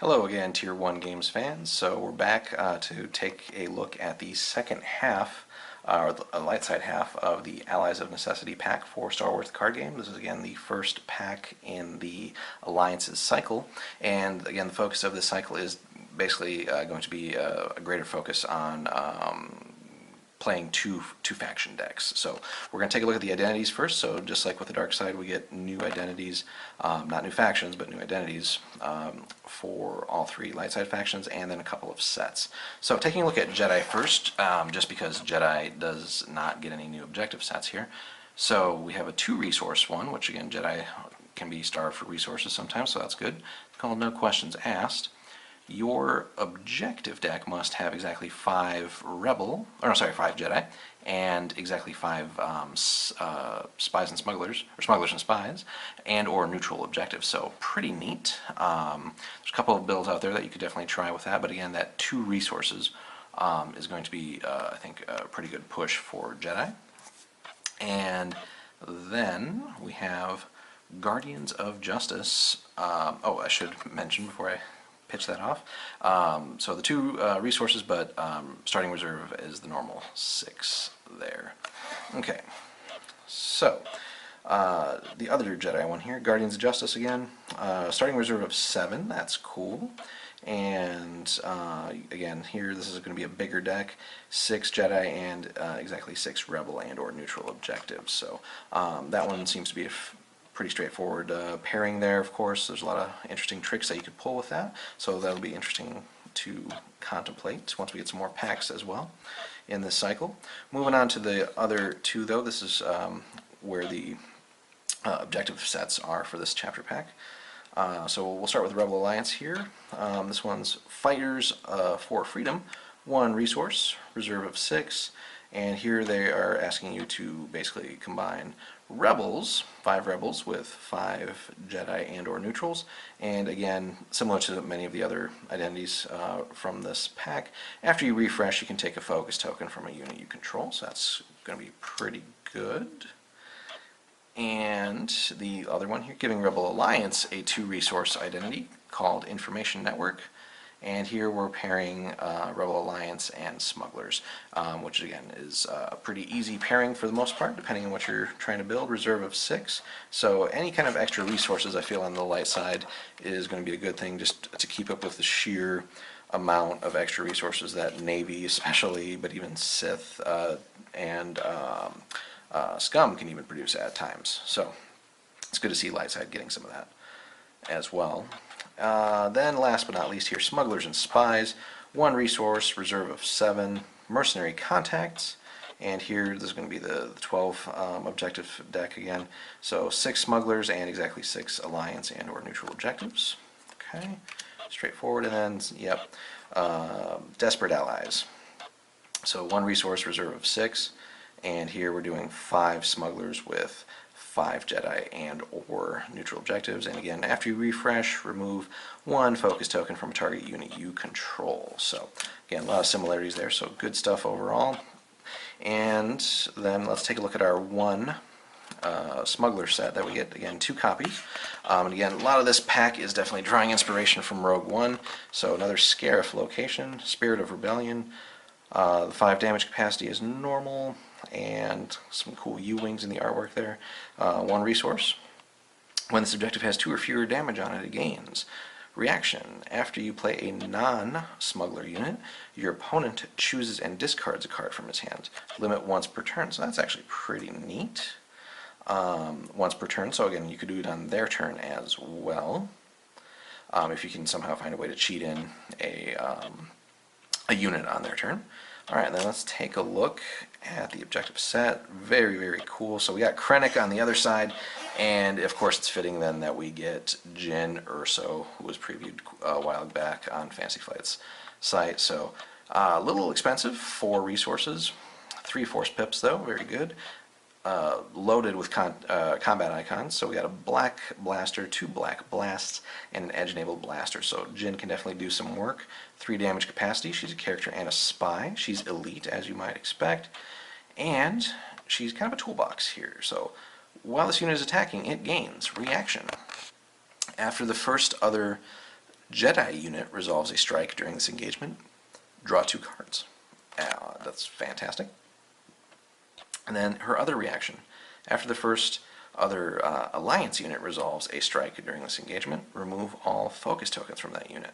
Hello again, Tier 1 Games fans. So we're back to take a look at the second half, or the light side half, of the Allies of Necessity pack for Star Wars the card game. This is again the first pack in the Alliances cycle, and again the focus of this cycle is basically going to be a greater focus on playing two faction decks. So we're going to take a look at the identities first. So just like with the dark side, we get new identities, not new factions, but new identities for all three light side factions, and then a couple of sets. So taking a look at Jedi first, just because Jedi does not get any new objective sets here. So we have a 2-resource one, which again Jedi can be starved for resources sometimes, so that's good. It's called No Questions Asked. Your objective deck must have exactly 5 Jedi, and exactly 5 spies and smugglers, or smugglers and spies, and or neutral objectives. So pretty neat. There's a couple of builds out there that you could definitely try with that, but again, that 2 resources is going to be, I think, a pretty good push for Jedi. And then we have Guardians of Justice. Oh, I should mention before I pitch that off. So the 2 resources, but starting reserve is the normal 6 there. Okay, so the other Jedi one here, Guardians of Justice again, starting reserve of 7, that's cool. And again, here this is going to be a bigger deck, 6 Jedi and exactly 6 Rebel and or neutral objectives. So that one seems to be a pretty straightforward pairing there. Of course, there's a lot of interesting tricks that you could pull with that, so that'll be interesting to contemplate once we get some more packs as well in this cycle. Moving on to the other 2, though, this is where the objective sets are for this chapter pack. So we'll start with Rebel Alliance here. This one's Fighters for Freedom, 1 resource, reserve of 6, and here they are asking you to basically combine Rebels, 5 Rebels with 5 Jedi and or neutrals, and again, similar to many of the other identities from this pack, after you refresh you can take a focus token from a unit you control, so that's going to be pretty good. And the other one here, giving Rebel Alliance a 2-resource identity called Information Network. And here we're pairing Rebel Alliance and Smugglers, which again is a pretty easy pairing for the most part, depending on what you're trying to build. Reserve of 6. So any kind of extra resources I feel on the light side is going to be a good thing, just to keep up with the sheer amount of extra resources that Navy especially, but even Sith and Scum can even produce at times. So it's good to see light side getting some of that as well. Then last but not least here, Smugglers and Spies, 1 resource, reserve of 7, Mercenary Contacts, and here this is going to be the 12 objective deck again, so 6 Smugglers and exactly 6 Alliance and or neutral objectives. Okay, straightforward. And then, yep, Desperate Allies, so 1 resource, reserve of 6, and here we're doing 5 Smugglers with 5 Jedi and or neutral objectives, and again, after you refresh, remove 1 focus token from a target unit you control. So again, a lot of similarities there, so good stuff overall. And then let's take a look at our 1 Smuggler set that we get, again 2 copies. And again, a lot of this pack is definitely drawing inspiration from Rogue One, so another Scarif location, Spirit of Rebellion, the 5 damage capacity is normal, and some cool U-wings in the artwork there. 1 resource. When this objective has 2 or fewer damage on it, it gains. Reaction. After you play a non-smuggler unit, your opponent chooses and discards a card from his hand. Limit once per turn, so that's actually pretty neat. Once per turn, so again, you could do it on their turn as well. If you can somehow find a way to cheat in a unit on their turn. Alright, then let's take a look at the objective set. Very, very cool. So we got Krennic on the other side, and of course it's fitting then that we get Jyn Erso, who was previewed a while back on Fantasy Flight's site. So a little expensive, 4 resources, 3 force pips though, very good. Loaded with combat icons, so we got a black blaster, 2 black blasts, and an edge-enabled blaster, so Jyn can definitely do some work. 3 damage capacity, she's a character and a spy, she's elite as you might expect, and she's kind of a toolbox here, so while this unit is attacking, it gains reaction. After the first other Jedi unit resolves a strike during this engagement, draw 2 cards. That's fantastic. And then her other reaction. After the first other Alliance unit resolves a strike during this engagement, remove all focus tokens from that unit.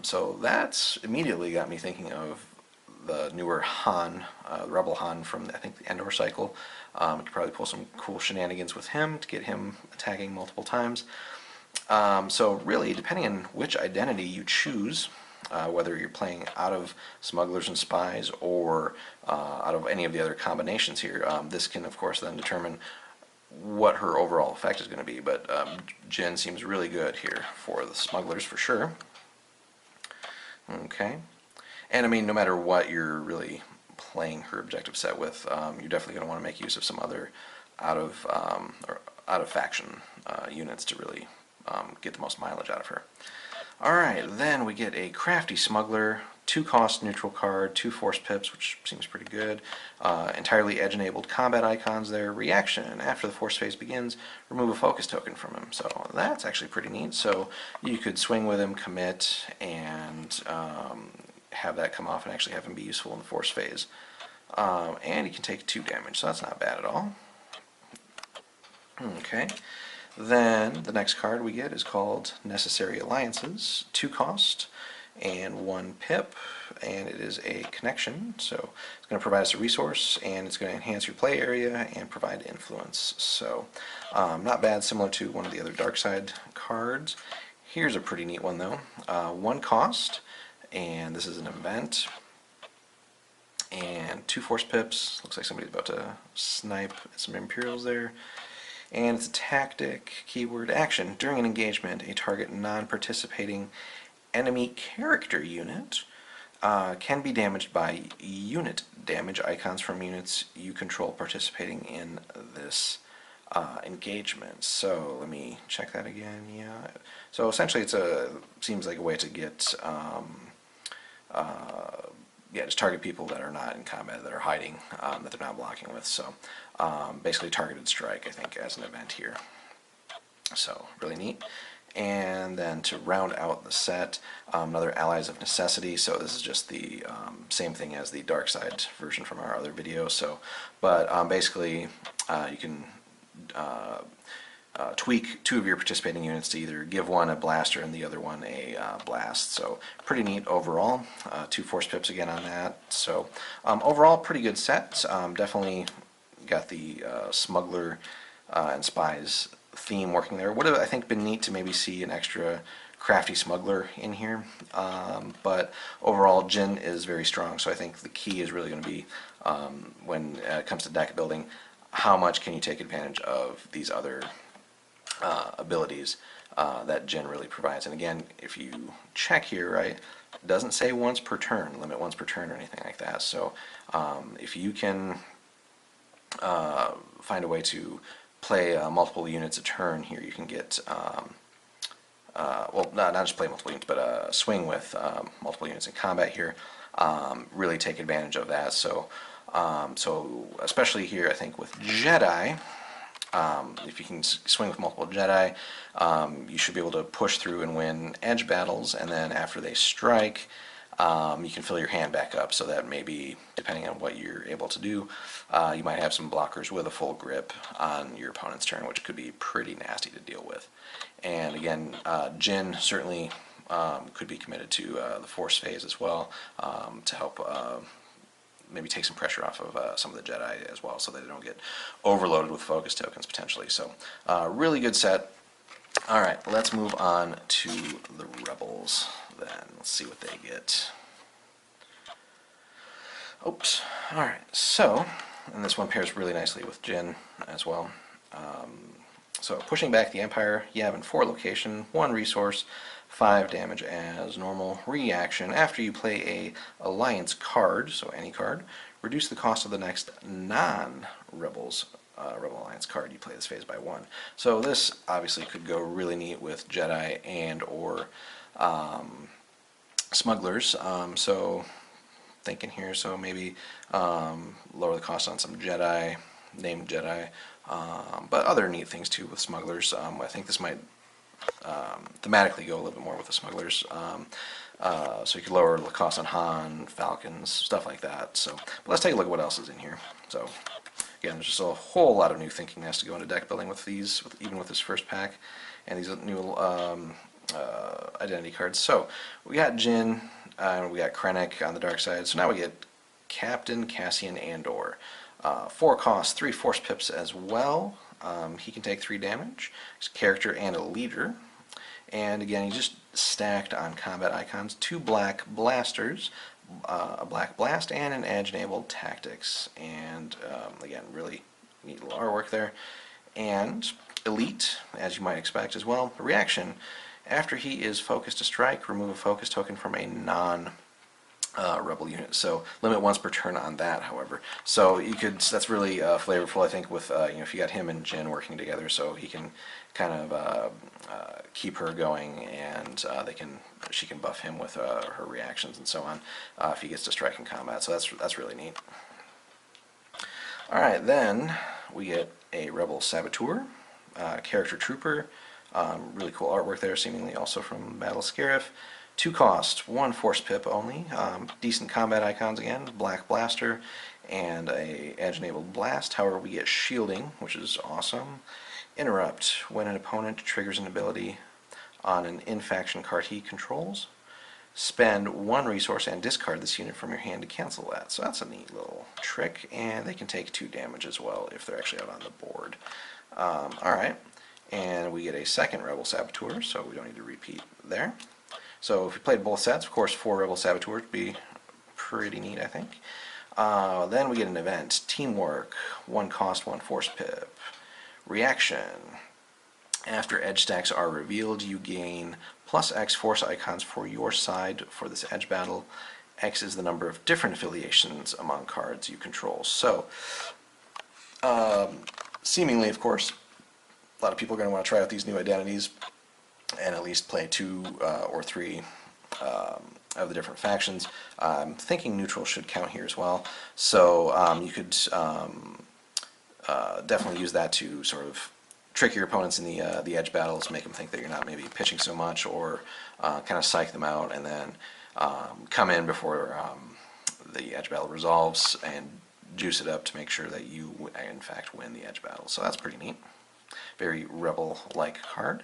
So that's immediately got me thinking of the newer Han, Rebel Han from, I think, the Endor cycle. You could probably pull some cool shenanigans with him to get him attacking multiple times. So really, depending on which identity you choose, whether you're playing out of Smugglers and Spies or out of any of the other combinations here, this can, of course, then determine what her overall effect is going to be. But Jyn seems really good here for the Smugglers for sure. Okay. And I mean, no matter what you're really playing her objective set with, you're definitely going to want to make use of some other out of faction units to really get the most mileage out of her. Alright, then we get a Crafty Smuggler, 2-cost neutral card, 2 force pips, which seems pretty good. Entirely edge-enabled combat icons there. Reaction, after the force phase begins, remove a focus token from him. So that's actually pretty neat. So you could swing with him, commit, and have that come off and actually have him be useful in the force phase. And he can take 2 damage, so that's not bad at all. Okay. Then the next card we get is called Necessary Alliances, 2 cost and 1 pip, and it is a connection, so it's going to provide us a resource, and it's going to enhance your play area and provide influence. So not bad, similar to one of the other dark side cards. Here's a pretty neat one though. 1 cost, and this is an event, and 2 force pips. Looks like somebody's about to snipe some Imperials there. And it's a tactic, keyword action. During an engagement, a target non-participating enemy character unit can be damaged by unit damage icons from units you control participating in this engagement. So let me check that again. Yeah. So essentially, seems like a way to get just target people that are not in combat, that are hiding, that they're not blocking with. So basically targeted strike, I think, as an event here. So really neat. And then to round out the set, another Allies of Necessity. So this is just the same thing as the dark side version from our other video. So, but basically you can tweak 2 of your participating units to either give one a blaster and the other one a blast. So pretty neat overall. 2 force pips again on that. So overall, pretty good set. Definitely got the Smuggler and Spies theme working there. Would have, I think, been neat to maybe see an extra Crafty Smuggler in here. But overall, Jyn is very strong. So I think the key is really going to be when it comes to deck building, how much can you take advantage of these other abilities that Jyn really provides. And again, if you check here, right, it doesn't say once per turn, limit once per turn or anything like that. So if you can find a way to play multiple units a turn here, you can get, well, not just play multiple units, but swing with multiple units in combat here, really take advantage of that. So, so especially here, I think with Jedi, if you can swing with multiple Jedi, you should be able to push through and win edge battles, and then after they strike, you can fill your hand back up. So that maybe, depending on what you're able to do, you might have some blockers with a full grip on your opponent's turn, which could be pretty nasty to deal with. And again, Jyn certainly could be committed to the Force phase as well, to help maybe take some pressure off of some of the Jedi as well, so that they don't get overloaded with focus tokens potentially. So really good set. Alright, let's move on to the Rebels then. Let's see what they get. Oops. Alright, so, and this one pairs really nicely with Jyn as well. So pushing back the Empire, Yavin 4 location, 1 resource, 5 damage as normal. Reaction, after you play a Alliance card, so any card, reduce the cost of the next non-Rebels Rebel Alliance card you play this phase by 1. So this obviously could go really neat with Jedi and or Smugglers. So thinking here, so maybe lower the cost on some Jedi, named Jedi, but other neat things too with Smugglers. I think this might thematically go a little bit more with the smugglers. So you could lower the cost on Han, Falcons, stuff like that. So, but let's take a look at what else is in here. So again, there's just a whole lot of new thinking that has to go into deck building with these, even with this first pack, and these new identity cards. So we got Jin, we got Krennic on the dark side. So now we get Captain, Cassian, and/or 4 cost, 3 force pips as well. He can take 3 damage. He's a character and a leader. And again, he's just stacked on combat icons. 2 black blasters, a black blast, and an edge-enabled tactics. And again, really neat little artwork there. And elite, as you might expect as well. Reaction: after he is focused to strike, remove a focus token from a non-rebel unit. So limit once per turn on that, however. So you could, that's really flavorful, I think, with if you got him and Jin working together, so he can kind of keep her going, and she can buff him with her reactions and so on if he gets to strike in combat. So that's really neat. All right, then we get a Rebel Saboteur, character trooper. Really cool artwork there, seemingly also from Battle Scarif. 2 cost, 1 force pip only. Decent combat icons again, black blaster and a edge-enabled blast. However, we get shielding, which is awesome. Interrupt: when an opponent triggers an ability on an in-faction card he controls, spend 1 resource and discard this unit from your hand to cancel that. So that's a neat little trick, and they can take 2 damage as well if they're actually out on the board. Alright, and we get a second Rebel Saboteur, so we don't need to repeat there. So if we played both sets, of course 4 Rebel Saboteurs would be pretty neat, I think. Then we get an event: Teamwork, 1 cost, 1 force pip. Reaction: after edge stacks are revealed, you gain +X force icons for your side for this edge battle. X is the number of different affiliations among cards you control. So, seemingly, of course, a lot of people are going to want to try out these new identities and at least play 2 or 3 of the different factions. I'm thinking neutral should count here as well. So you could definitely use that to sort of trick your opponents in the edge battles, make them think that you're not maybe pitching so much, or kind of psych them out, and then come in before the edge battle resolves and juice it up to make sure that you in fact win the edge battle. So that's pretty neat. Very rebel-like card.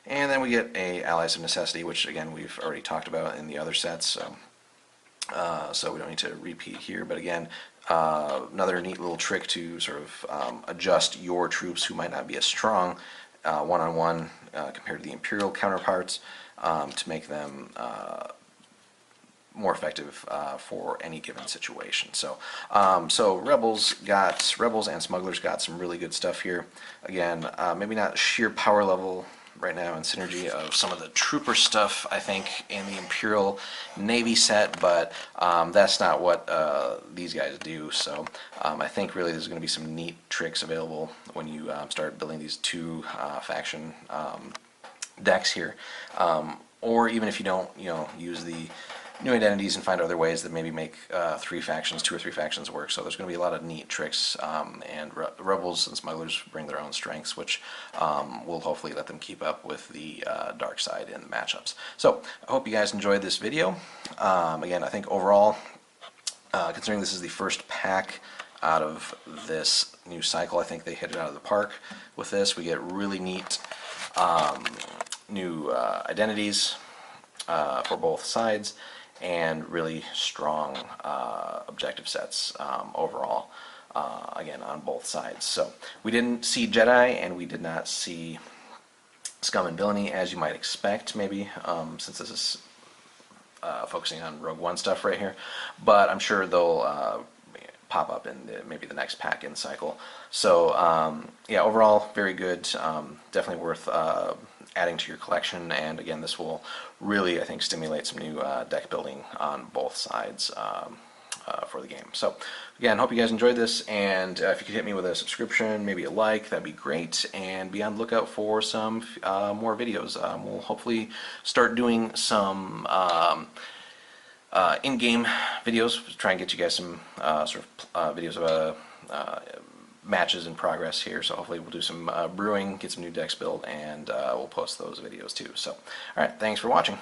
And then we get a Allies of Necessity, which again we've already talked about in the other sets, so we don't need to repeat here. But again, another neat little trick to sort of adjust your troops who might not be as strong one-on-one compared to the Imperial counterparts to make them more effective for any given situation. So, Rebels and Smugglers got some really good stuff here. Again, maybe not sheer power level right now and synergy of some of the trooper stuff, I think, in the Imperial Navy set, but that's not what these guys do. So I think really there's going to be some neat tricks available when you start building these 2 faction decks here, or even if you don't, use the new identities and find other ways that maybe make 2 or 3 factions work. So there's going to be a lot of neat tricks, and Rebels and Smugglers bring their own strengths, which will hopefully let them keep up with the dark side in the matchups. So I hope you guys enjoyed this video. Again, I think overall, considering this is the first pack out of this new cycle, I think they hit it out of the park with this. We get really neat new identities for both sides, and really strong objective sets overall, again, on both sides. So we didn't see Jedi, and we did not see Scum and Villainy, as you might expect, maybe, since this is focusing on Rogue One stuff right here. But I'm sure they'll pop up in maybe the next pack in cycle. So yeah, overall, very good. Definitely worth adding to your collection, and again, this will really, I think, stimulate some new deck building on both sides for the game. So again, hope you guys enjoyed this, and if you could hit me with a subscription, maybe a like, that'd be great, and be on the lookout for some more videos. We'll hopefully start doing some in-game videos, try and get you guys some sort of videos of matches in progress here, so hopefully we'll do some brewing, get some new decks built, and we'll post those videos too. So, alright, thanks for watching.